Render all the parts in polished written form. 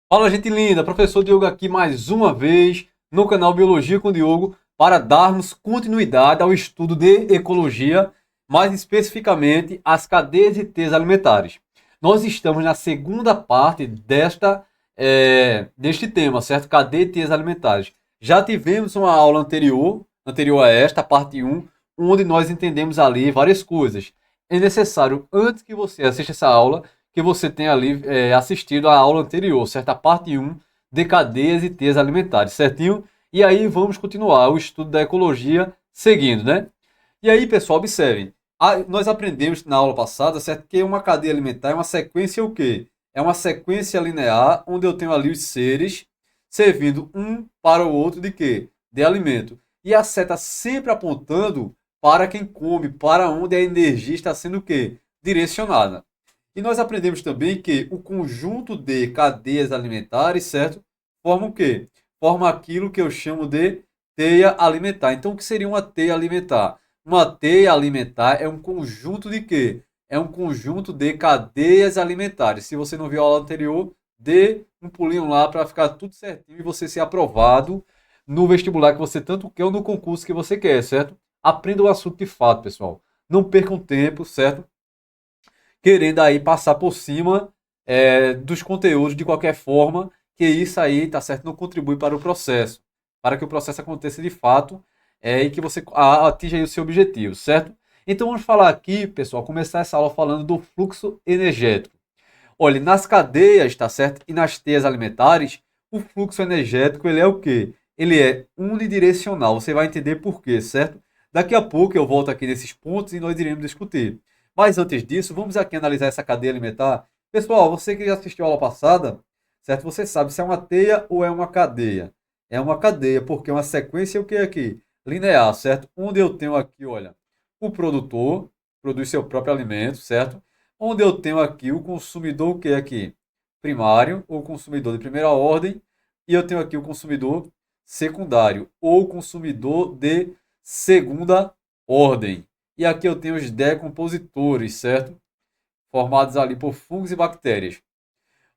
Fala, gente linda! Professor Diogo aqui mais uma vez no canal Biologia com Diogo para darmos continuidade ao estudo de ecologia, mais especificamente as cadeias e teias alimentares. Nós estamos na segunda parte deste tema, certo? Cadeia e teias alimentares. Já tivemos uma aula anterior a esta, parte um, onde nós entendemos ali várias coisas. É necessário, antes que você assista essa aula, que você tenha ali assistido a aula anterior, certo? A parte um de cadeias e teias alimentares, certinho? E aí vamos continuar o estudo da ecologia seguindo, né? E aí, pessoal, observem. Nós aprendemos na aula passada, certo? Que uma cadeia alimentar é uma sequência o quê? É uma sequência linear onde eu tenho ali os seres servindo um para o outro de quê? De alimento. E a seta sempre apontando para quem come, para onde a energia está sendo o quê? Direcionada. E nós aprendemos também que o conjunto de cadeias alimentares, certo? Forma o quê? Forma aquilo que eu chamo de teia alimentar. Então, o que seria uma teia alimentar? Uma teia alimentar é um conjunto de quê? É um conjunto de cadeias alimentares. Se você não viu a aula anterior, dê um pulinho lá para ficar tudo certinho e você ser aprovado no vestibular que você tanto quer ou no concurso que você quer, certo? Aprenda o assunto de fato, pessoal. Não percam tempo, certo? Querendo aí passar por cima dos conteúdos de qualquer forma, que isso aí, tá certo, não contribui para o processo, para que o processo aconteça de fato e que você atinja aí o seu objetivo, certo? Então vamos falar aqui, pessoal, começar essa aula falando do fluxo energético. Olha, nas cadeias, tá certo? E nas teias alimentares, o fluxo energético, ele é o quê? Ele é unidirecional. Você vai entender por quê, certo? Daqui a pouco eu volto aqui nesses pontos e nós iremos discutir. Mas antes disso, vamos aqui analisar essa cadeia alimentar. Pessoal, você que já assistiu a aula passada, certo? Você sabe se é uma teia ou é uma cadeia. É uma cadeia, porque é uma sequência o que aqui? Linear, certo? Onde eu tenho aqui, olha, o produtor produz seu próprio alimento, certo? Onde eu tenho aqui o consumidor, o que é aqui? Primário, ou consumidor de primeira ordem, e eu tenho aqui o consumidor secundário, ou consumidor de segunda ordem. E aqui eu tenho os decompositores, certo? Formados ali por fungos e bactérias.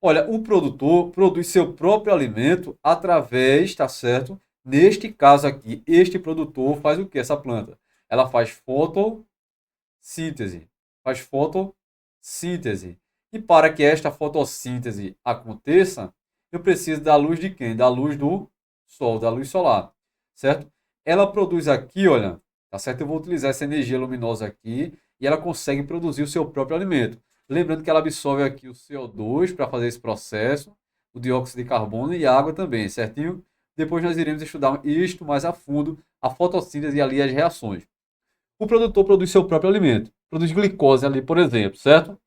Olha, o produtor produz seu próprio alimento através, tá certo? Neste caso aqui, este produtor faz o que essa planta? Ela faz fotossíntese. Faz fotossíntese. E para que esta fotossíntese aconteça, eu preciso da luz de quem? Da luz do sol, da luz solar, certo? Ela produz aqui, olha, tá certo? Eu vou utilizar essa energia luminosa aqui e ela consegue produzir o seu próprio alimento. Lembrando que ela absorve aqui o CO2 para fazer esse processo, o dióxido de carbono e a água também, certinho? Depois nós iremos estudar isto mais a fundo, a fotossíntese e ali as reações. O produtor produz seu próprio alimento, produz glicose ali, por exemplo, certo?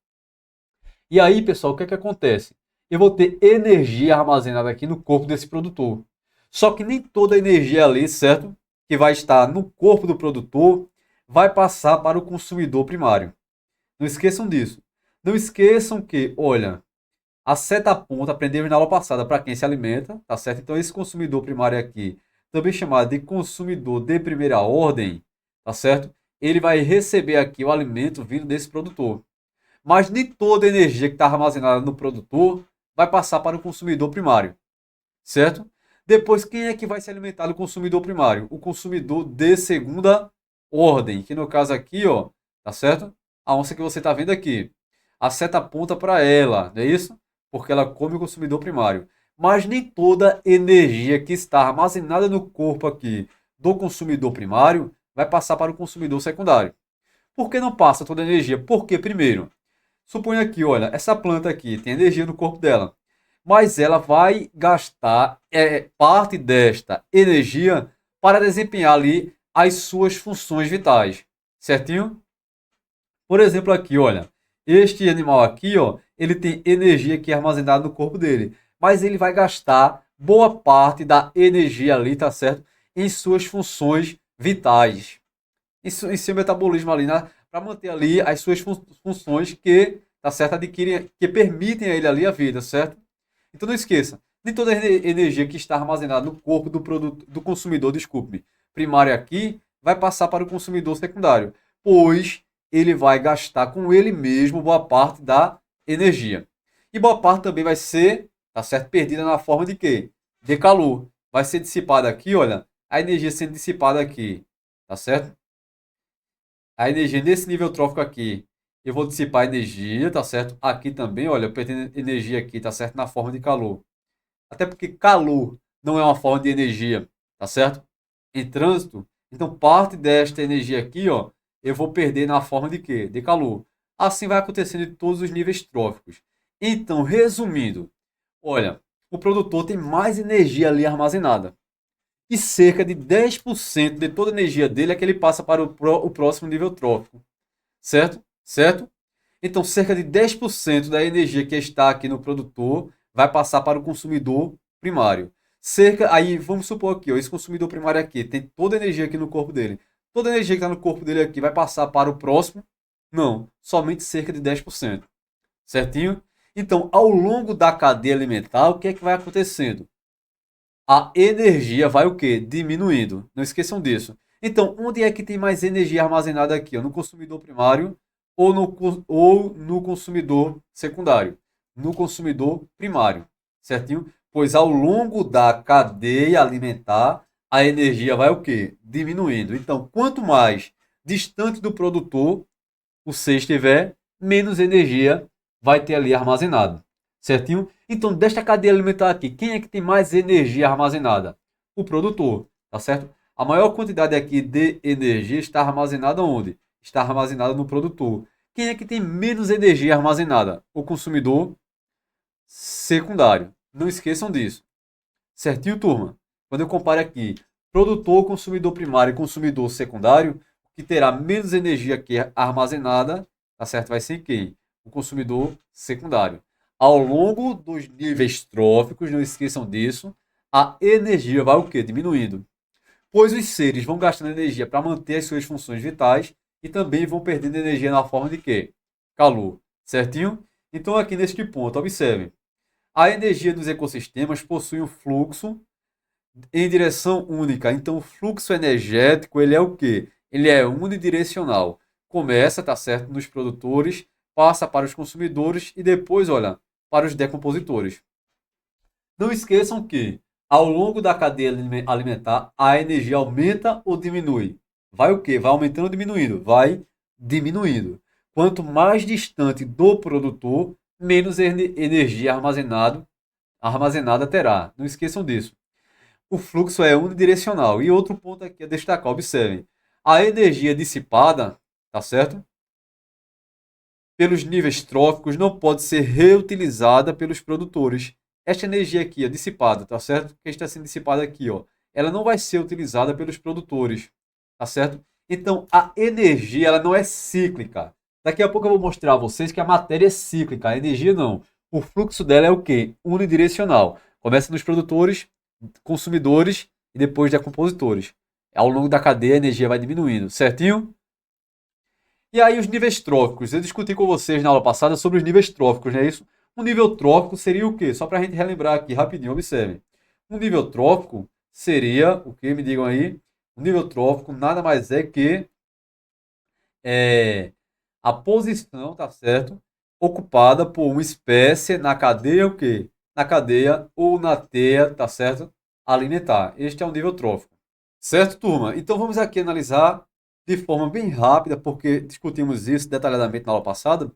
E aí, pessoal, o que é que acontece? Eu vou ter energia armazenada aqui no corpo desse produtor. Só que nem toda a energia ali, certo? Que vai estar no corpo do produtor, vai passar para o consumidor primário. Não esqueçam disso. Não esqueçam que, olha, a seta ponta, aprendemos na aula passada, para quem se alimenta, tá certo? Então, esse consumidor primário aqui, também chamado de consumidor de primeira ordem, tá certo? Ele vai receber aqui o alimento vindo desse produtor. Mas nem toda a energia que está armazenada no produtor vai passar para o consumidor primário, certo? Depois, quem é que vai se alimentar do consumidor primário? O consumidor de segunda ordem, que no caso aqui, ó, tá certo? A onça que você está vendo aqui. A seta aponta para ela, não é isso? Porque ela come o consumidor primário. Mas nem toda energia que está armazenada no corpo aqui do consumidor primário vai passar para o consumidor secundário. Por que não passa toda a energia? Porque, primeiro, suponha aqui, olha, essa planta aqui tem energia no corpo dela, mas ela vai gastar parte desta energia para desempenhar ali as suas funções vitais, certinho? Por exemplo, aqui, olha, este animal aqui, ó, ele tem energia aqui armazenada no corpo dele, mas ele vai gastar boa parte da energia ali, tá certo? Em suas funções vitais, em seu metabolismo ali, né? Para manter ali as suas funções que, tá certo, adquirem, que permitem a ele ali a vida, certo? Então não esqueça, nem toda a energia que está armazenada no corpo do produto, do consumidor, desculpe, primário aqui, vai passar para o consumidor secundário, pois ele vai gastar com ele mesmo boa parte da energia. E boa parte também vai ser tá certo? Perdida na forma de quê? De calor. Vai ser dissipada aqui, olha, a energia sendo dissipada aqui, tá certo? A energia nesse nível trófico aqui, eu vou dissipar a energia, tá certo? Aqui também, olha, eu perdendo energia aqui, tá certo? Na forma de calor. Até porque calor não é uma forma de energia, tá certo? Em trânsito, então parte desta energia aqui, ó, eu vou perder na forma de quê? De calor. Assim vai acontecendo em todos os níveis tróficos. Então, resumindo, olha, o produtor tem mais energia ali armazenada. E cerca de 10% de toda a energia dele é que ele passa para o próximo nível trófico. Certo? Certo? Então, cerca de 10% da energia que está aqui no produtor vai passar para o consumidor primário. Aí, vamos supor aqui, ó, esse consumidor primário aqui tem toda a energia aqui no corpo dele. Toda a energia que está no corpo dele aqui vai passar para o próximo? Não, somente cerca de 10%. Certinho? Então, ao longo da cadeia alimentar, o que é que vai acontecendo? A energia vai o quê? Diminuindo. Não esqueçam disso. Então, onde é que tem mais energia armazenada aqui? No consumidor primário ou no consumidor secundário? No consumidor primário, certinho? Pois ao longo da cadeia alimentar, a energia vai o quê? Diminuindo. Então, quanto mais distante do produtor você estiver, menos energia vai ter ali armazenado. Certinho? Então, desta cadeia alimentar aqui, quem é que tem mais energia armazenada? O produtor, tá certo? A maior quantidade aqui de energia está armazenada onde? Está armazenada no produtor. Quem é que tem menos energia armazenada? O consumidor secundário. Não esqueçam disso. Certinho, turma? Quando eu comparo aqui produtor, consumidor primário e consumidor secundário, o que terá menos energia aqui armazenada, tá certo? Vai ser quem? O consumidor secundário. Ao longo dos níveis tróficos, não esqueçam disso, a energia vai o quê? Diminuindo. Pois os seres vão gastando energia para manter as suas funções vitais e também vão perdendo energia na forma de quê? Calor. Certinho? Então aqui neste ponto, observem. A energia dos ecossistemas possui um fluxo em direção única. Então, o fluxo energético, ele é o quê? Ele é unidirecional. Começa, tá certo, nos produtores, passa para os consumidores e depois, olha, para os decompositores. Não esqueçam que, ao longo da cadeia alimentar, a energia aumenta ou diminui? Vai o quê? Vai aumentando ou diminuindo? Vai diminuindo. Quanto mais distante do produtor, menos energia armazenada terá. Não esqueçam disso. O fluxo é unidirecional. E outro ponto aqui a destacar, observem. A energia dissipada, tá certo? Pelos níveis tróficos não pode ser reutilizada pelos produtores. Esta energia aqui, ó, dissipada, tá certo? Que está sendo dissipada aqui, ó, ela não vai ser utilizada pelos produtores, tá certo? Então, a energia, ela não é cíclica. Daqui a pouco eu vou mostrar a vocês que a matéria é cíclica, a energia não. O fluxo dela é o quê? Unidirecional. Começa nos produtores, consumidores e depois decompositores. Ao longo da cadeia, a energia vai diminuindo, certinho? E aí os níveis tróficos. Eu discuti com vocês na aula passada sobre os níveis tróficos, não é isso? Um nível trófico seria o quê? Só para a gente relembrar aqui rapidinho, observe. Um nível trófico seria o que? Me digam aí. Um nível trófico nada mais é que é, a posição, tá certo? Ocupada por uma espécie na cadeia o quê? Na cadeia ou na teia, tá certo? Alimentar. Este é um nível trófico. Certo, turma? Então vamos aqui analisar de forma bem rápida, porque discutimos isso detalhadamente na aula passada,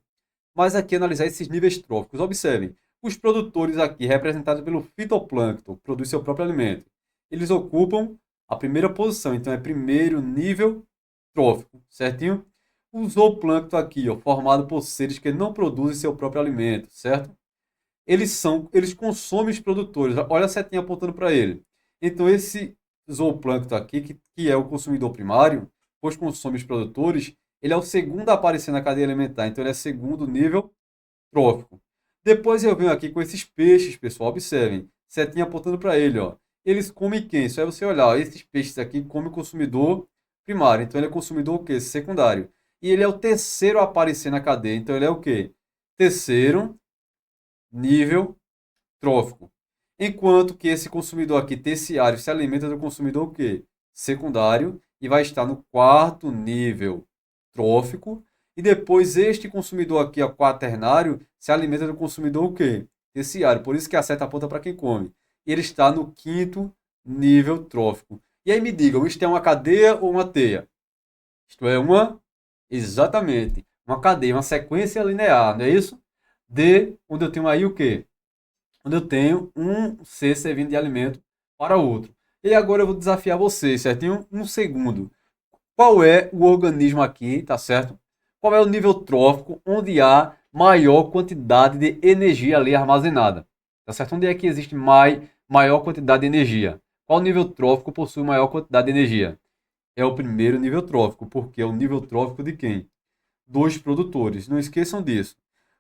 mas aqui analisar esses níveis tróficos. Observem, os produtores aqui, representados pelo fitoplâncton, que produz seu próprio alimento, eles ocupam a primeira posição, então é primeiro nível trófico, certinho? O zooplâncton aqui, ó, formado por seres que não produzem seu próprio alimento, certo? Eles consomem os produtores. Olha a setinha apontando para ele. Então esse zooplâncton aqui, que é o consumidor primário, pois consome os produtores, ele é o segundo a aparecer na cadeia alimentar. Então ele é segundo nível trófico. Depois eu venho aqui com esses peixes, pessoal. Observem. Setinha apontando para ele, ó. Eles comem quem? Só é você olhar, ó, esses peixes aqui comem o consumidor primário. Então ele é consumidor o quê? Secundário. E ele é o terceiro a aparecer na cadeia. Então ele é o quê? Terceiro nível trófico. Enquanto que esse consumidor aqui, terciário, se alimenta do consumidor o quê? Secundário e vai estar no quarto nível trófico. E depois este consumidor aqui, o quaternário, se alimenta do consumidor o quê? terciário. Por isso que a seta aponta para quem come. Ele está no quinto nível trófico. E aí me digam, isto é uma cadeia ou uma teia? Isto é exatamente, uma cadeia, uma sequência linear, não é isso? Onde eu tenho aí o quê? Onde eu tenho um ser servindo de alimento para outro. E agora eu vou desafiar vocês, certinho? Um segundo. Qual é o organismo aqui, tá certo? Qual é o nível trófico onde há maior quantidade de energia ali armazenada? Tá certo? Onde é que existe maior quantidade de energia? Qual nível trófico possui maior quantidade de energia? É o primeiro nível trófico, porque é o nível trófico de quem? Dos produtores. Não esqueçam disso.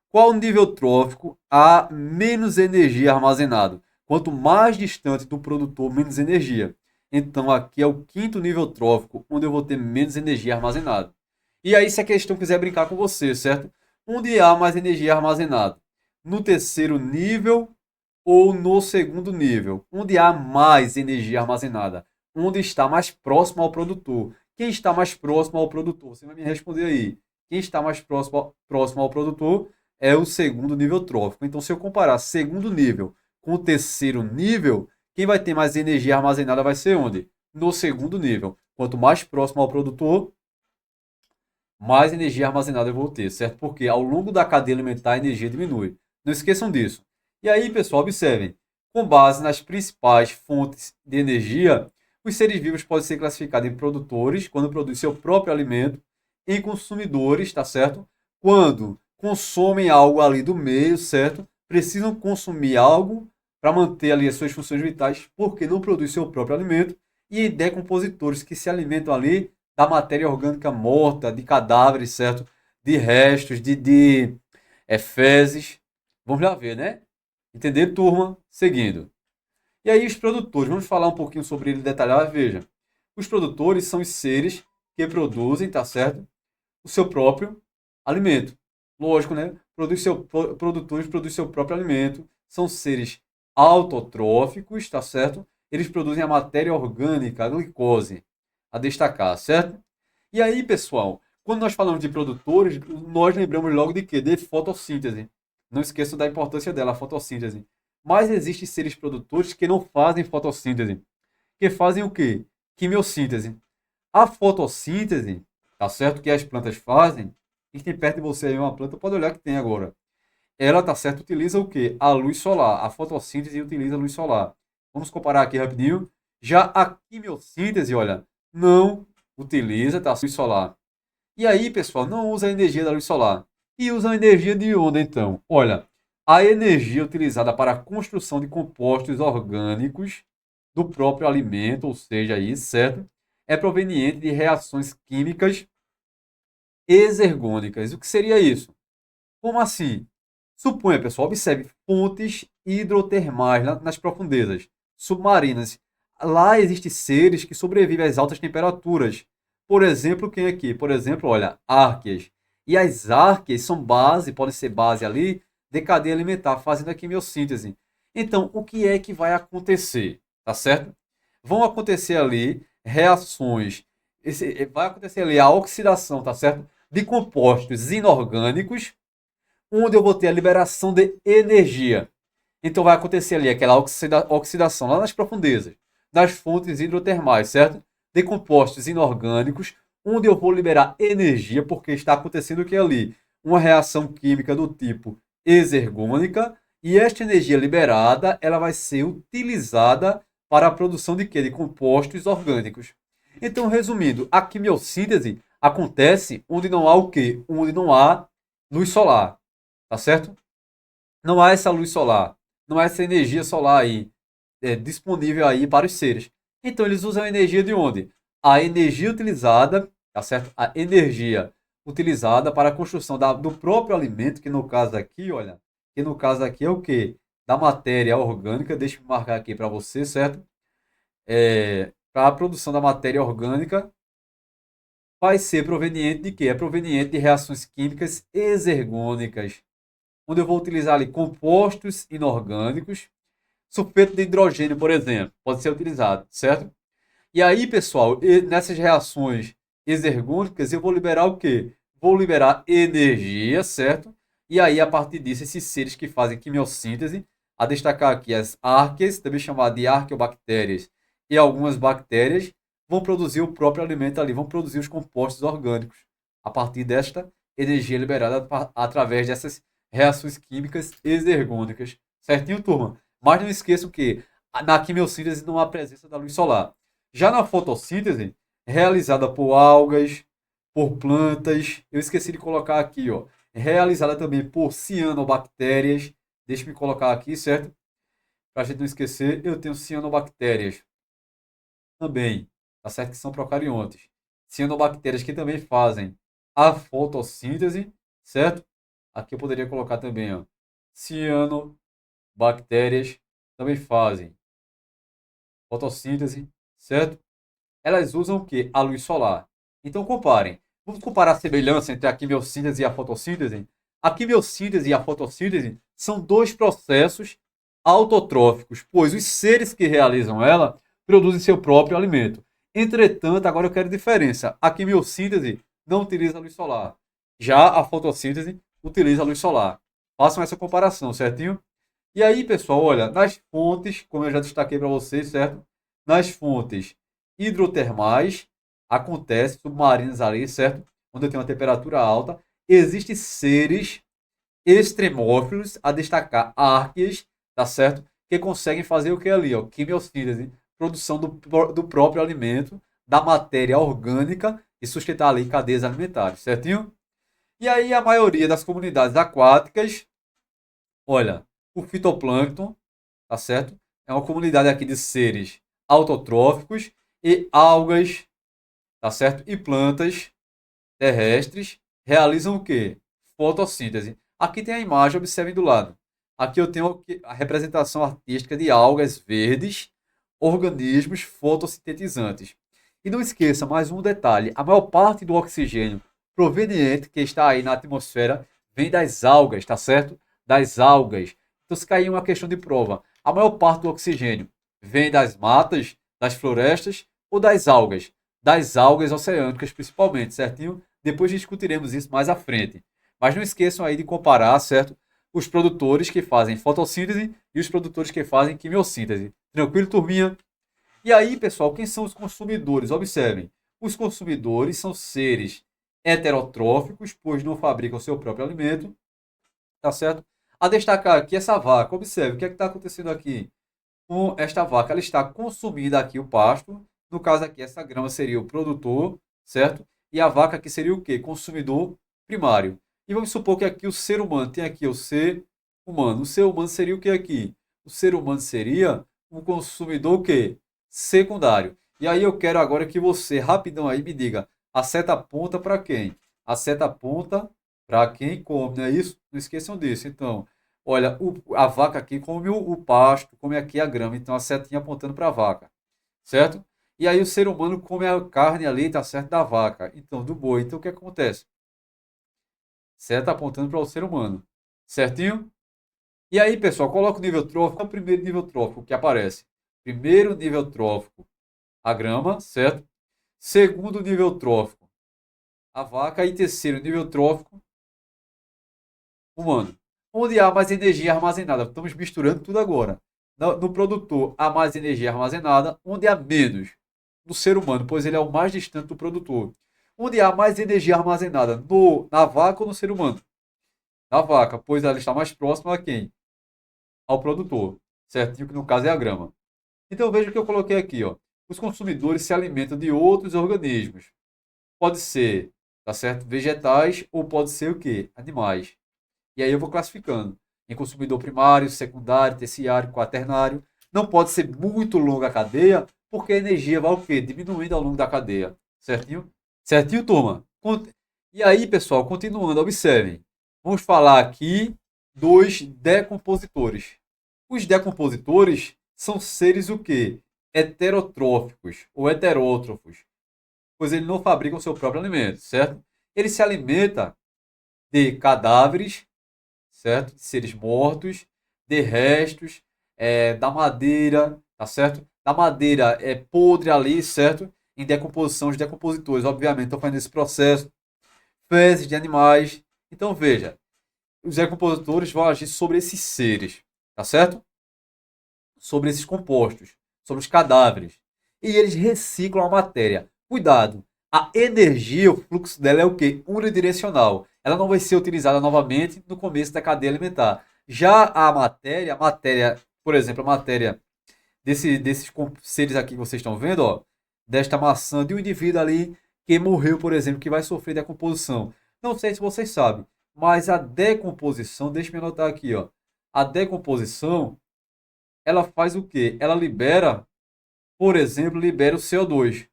Qual nível trófico há menos energia armazenado? Quanto mais distante do produtor, menos energia. Então aqui é o quinto nível trófico, onde eu vou ter menos energia armazenada. E aí, se a questão quiser brincar com você, certo? Onde há mais energia armazenada? No terceiro nível ou no segundo nível? Onde há mais energia armazenada? Onde está mais próximo ao produtor? Quem está mais próximo ao produtor? Você vai me responder aí. Quem está mais próximo ao produtor é o segundo nível trófico. Então, se eu comparar segundo nível com o terceiro nível, quem vai ter mais energia armazenada vai ser onde? No segundo nível. Quanto mais próximo ao produtor, mais energia armazenada eu vou ter, certo? Porque ao longo da cadeia alimentar a energia diminui. Não esqueçam disso. E aí, pessoal, observem. Com base nas principais fontes de energia, os seres vivos podem ser classificados em produtores, quando produzem seu próprio alimento, em consumidores, tá certo? Quando consomem algo ali do meio, certo? Precisam consumir algo para manter ali as suas funções vitais, porque não produz seu próprio alimento, e em decompositores que se alimentam ali da matéria orgânica morta, de cadáveres, certo? De restos, de fezes. Vamos lá ver, né? Entender, turma? Seguindo. E aí, os produtores, vamos falar um pouquinho sobre ele detalhado. Veja, os produtores são os seres que produzem, tá certo? O seu próprio alimento. Lógico, né? Produtores produzem seu próprio alimento, são seres autotróficos, tá certo? Eles produzem a matéria orgânica, a glicose, a destacar, certo? E aí, pessoal, quando nós falamos de produtores, nós lembramos logo de quê? De fotossíntese. Não esqueçam da importância dela, a fotossíntese. Mas existem seres produtores que não fazem fotossíntese. Que fazem o quê? Quimiossíntese. A fotossíntese, tá certo? Que as plantas fazem. Quem tem perto de você aí uma planta, pode olhar que tem agora. Ela, tá certo, utiliza o quê? A luz solar. A fotossíntese utiliza a luz solar. Vamos comparar aqui rapidinho. Já a quimiossíntese, olha, não utiliza, tá? Luz solar. E aí, pessoal, não usa a energia da luz solar. E usa a energia de onde, então? Olha, a energia utilizada para a construção de compostos orgânicos do próprio alimento, ou seja, aí, certo? É proveniente de reações químicas exergônicas. O que seria isso? Como assim? Suponha, pessoal, observe fontes hidrotermais nas profundezas submarinas. Lá existem seres que sobrevivem às altas temperaturas. Por exemplo, quem aqui? Por exemplo, olha, árqueas. E as árqueas são base, podem ser base ali, de cadeia alimentar, fazendo a quimiossíntese. Então, o que é que vai acontecer? Tá certo? Vão acontecer ali reações, vai acontecer ali a oxidação, tá certo? De compostos inorgânicos, onde eu vou ter a liberação de energia. Então vai acontecer ali aquela oxidação lá nas profundezas, nas fontes hidrotermais, certo? De compostos inorgânicos, onde eu vou liberar energia, porque está acontecendo o que ali? Uma reação química do tipo exergônica, e esta energia liberada, ela vai ser utilizada para a produção de quê? De compostos orgânicos. Então, resumindo, a quimiossíntese acontece onde não há o quê? Onde não há luz solar. Tá certo? Não há essa luz solar, não há essa energia solar aí disponível aí para os seres. Então eles usam a energia de onde? A energia utilizada, tá certo? A energia utilizada para a construção do próprio alimento, que no caso aqui, olha, que no caso aqui é o quê? Da matéria orgânica, deixa eu marcar aqui para você, certo? Para a produção da matéria orgânica vai ser proveniente de quê? É proveniente de reações químicas exergônicas, onde eu vou utilizar ali compostos inorgânicos, sulfeto de hidrogênio, por exemplo, pode ser utilizado, certo? E aí, pessoal, nessas reações exergônicas, eu vou liberar o quê? Vou liberar energia, certo? E aí, a partir disso, esses seres que fazem quimiossíntese, a destacar aqui as árqueas, também chamadas de arqueobactérias, e algumas bactérias, vão produzir o próprio alimento ali, vão produzir os compostos orgânicos, a partir desta energia liberada através dessas reações químicas exergônicas. Certinho, turma? Mas não esqueçam que na quimiossíntese não há presença da luz solar. Já na fotossíntese, realizada por algas, por plantas, eu esqueci de colocar aqui, ó, realizada também por cianobactérias. Deixa eu me colocar aqui, certo? Para a gente não esquecer, eu tenho cianobactérias também, tá certo? Que são procariontes. Cianobactérias que também fazem a fotossíntese, certo? Aqui eu poderia colocar também, ó, cianobactérias também fazem fotossíntese, certo? Elas usam o quê? A luz solar. Então comparem. Vamos comparar a semelhança entre a quimiossíntese e a fotossíntese? A quimiossíntese e a fotossíntese são dois processos autotróficos, pois os seres que realizam ela produzem seu próprio alimento. Entretanto, agora eu quero diferença. A quimiossíntese não utiliza a luz solar. Já a fotossíntese utiliza a luz solar. Façam essa comparação, certinho? E aí, pessoal, olha, nas fontes, como eu já destaquei para vocês, certo? Nas fontes hidrotermais, acontece, submarinas ali, certo? Onde tem uma temperatura alta, existem seres extremófilos, a destacar árqueas, tá certo? Que conseguem fazer o que ali, ó? Quimiossíntese, produção do próprio alimento, da matéria orgânica e sustentar ali cadeias alimentares, certinho? E aí a maioria das comunidades aquáticas, olha, o fitoplâncton, tá certo? É uma comunidade aqui de seres autotróficos e algas, tá certo? E plantas terrestres realizam o quê? Fotossíntese. Aqui tem a imagem, observem do lado. Aqui eu tenho a representação artística de algas verdes, organismos fotossintetizantes. E não esqueça mais um detalhe: a maior parte do oxigênio proveniente que está aí na atmosfera vem das algas, tá certo? Das algas. Então, se cair uma questão de prova, a maior parte do oxigênio vem das matas, das florestas ou das algas? Das algas oceânicas, principalmente, certinho? Depois discutiremos isso mais à frente. Mas não esqueçam aí de comparar, certo? Os produtores que fazem fotossíntese e os produtores que fazem quimiossíntese. Tranquilo, turminha? E aí, pessoal, quem são os consumidores? Observem. Os consumidores são seres heterotróficos, pois não fabricam seu próprio alimento, tá certo? A destacar aqui essa vaca. Observe o que é que está acontecendo aqui com esta vaca. Ela está consumindo aqui o pasto. No caso aqui, essa grama seria o produtor, certo? E a vaca aqui seria o quê? Consumidor primário. E vamos supor que aqui o ser humano tem aqui o ser humano. O ser humano seria o que aqui? O ser humano seria um consumidor o quê? Secundário. E aí eu quero agora que você, rapidão aí, me diga, a seta aponta para quem? A seta aponta para quem come, não é isso? Não esqueçam disso. Então, olha, a vaca aqui come o pasto, come aqui a grama, então a setinha apontando para a vaca, certo? E aí o ser humano come a carne ali, tá certo, da vaca, então do boi. Então o que acontece? Seta apontando para o ser humano, certinho? E aí, pessoal, coloca o nível trófico, é o primeiro nível trófico que aparece. Primeiro nível trófico, a grama, certo? Segundo nível trófico, a vaca. E terceiro nível trófico, humano. Onde há mais energia armazenada. Estamos misturando tudo agora. No produtor há mais energia armazenada, onde há menos no ser humano, pois ele é o mais distante do produtor. Onde há mais energia armazenada, na vaca ou no ser humano? Na vaca, pois ela está mais próxima a quem? Ao produtor, certinho, que no caso é a grama. Então veja o que eu coloquei aqui, ó. Os consumidores se alimentam de outros organismos. Pode ser, tá certo? Vegetais ou pode ser o quê? Animais. E aí eu vou classificando em consumidor primário, secundário, terciário, quaternário. Não pode ser muito longa a cadeia, porque a energia vai o quê? Diminuindo ao longo da cadeia. Certinho? Certinho, turma? E aí, pessoal, continuando, observem. Vamos falar aqui dos decompositores. Os decompositores são seres o quê? Heterotróficos ou heterótrofos, pois eles não fabricam seu próprio alimento, certo? Ele se alimenta de cadáveres, certo? De seres mortos, de restos, da madeira, tá certo? Da madeira podre ali, certo? Em decomposição, os decompositores, obviamente, estão fazendo esse processo. Fezes de animais. Então, veja, os decompositores vão agir sobre esses seres, tá certo? Sobre esses compostos, sobre os cadáveres. E eles reciclam a matéria. Cuidado, a energia, o fluxo dela é o quê? Unidirecional. Ela não vai ser utilizada novamente no começo da cadeia alimentar. Já a matéria, por exemplo, a matéria desses seres aqui que vocês estão vendo, ó, desta maçã de um indivíduo ali que morreu, por exemplo, que vai sofrer decomposição. Não sei se vocês sabem, mas a decomposição, deixa eu anotar aqui, ó. A decomposição, ela faz o quê? Ela libera, por exemplo, libera o CO2.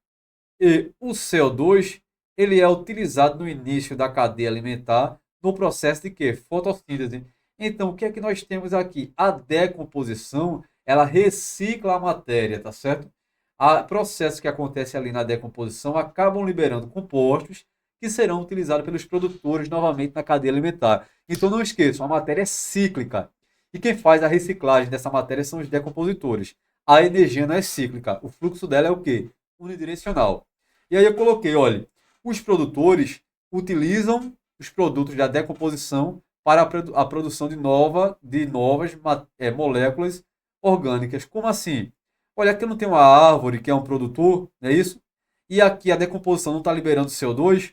E o CO2, ele é utilizado no início da cadeia alimentar no processo de quê? Fotossíntese. Então, o que é que nós temos aqui? A decomposição, ela recicla a matéria, tá certo? Processos que acontecem ali na decomposição acabam liberando compostos que serão utilizados pelos produtores novamente na cadeia alimentar. Então, não esqueçam, a matéria é cíclica. E quem faz a reciclagem dessa matéria são os decompositores. A energia não é cíclica. O fluxo dela é o quê? Unidirecional. E aí eu coloquei, olha, os produtores utilizam os produtos da decomposição para a produção de novas moléculas orgânicas. Como assim? Olha, aqui não tem uma árvore que é um produtor, não é isso? E aqui a decomposição não está liberando CO2.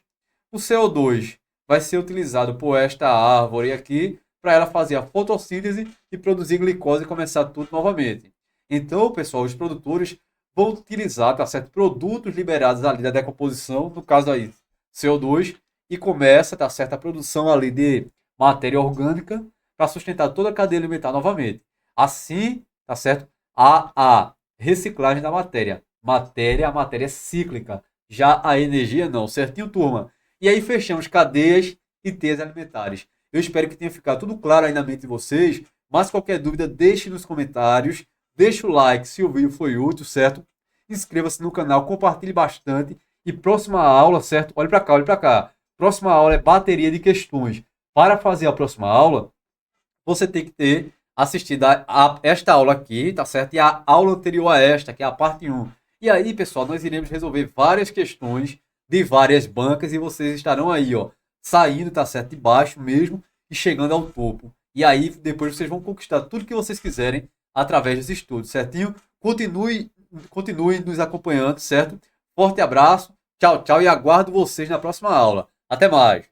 O CO2 vai ser utilizado por esta árvore aqui para ela fazer a fotossíntese e produzir glicose e começar tudo novamente. Então, pessoal, os produtores vão utilizar, tá certo, produtos liberados ali da decomposição, no caso aí, CO2, e começa, tá certo, a produção ali de matéria orgânica para sustentar toda a cadeia alimentar novamente. Assim, tá certo, a reciclagem da matéria. A matéria é cíclica. Já a energia não, certinho, turma? E aí fechamos cadeias e teias alimentares. Eu espero que tenha ficado tudo claro aí na mente de vocês, mas qualquer dúvida deixe nos comentários, deixe o like se o vídeo foi útil, certo? Inscreva-se no canal, compartilhe bastante e próxima aula, certo? Olhe para cá, olhe para cá. Próxima aula é bateria de questões. Para fazer a próxima aula, você tem que ter assistido esta aula aqui, tá certo? E a aula anterior a esta, que é a parte 1. E aí, pessoal, nós iremos resolver várias questões de várias bancas e vocês estarão aí, ó, saindo, tá certo? De baixo mesmo e chegando ao topo. E aí, depois vocês vão conquistar tudo que vocês quiserem através dos estudos, certinho? Continue nos acompanhando, certo? Forte abraço, tchau, tchau e aguardo vocês na próxima aula. Até mais!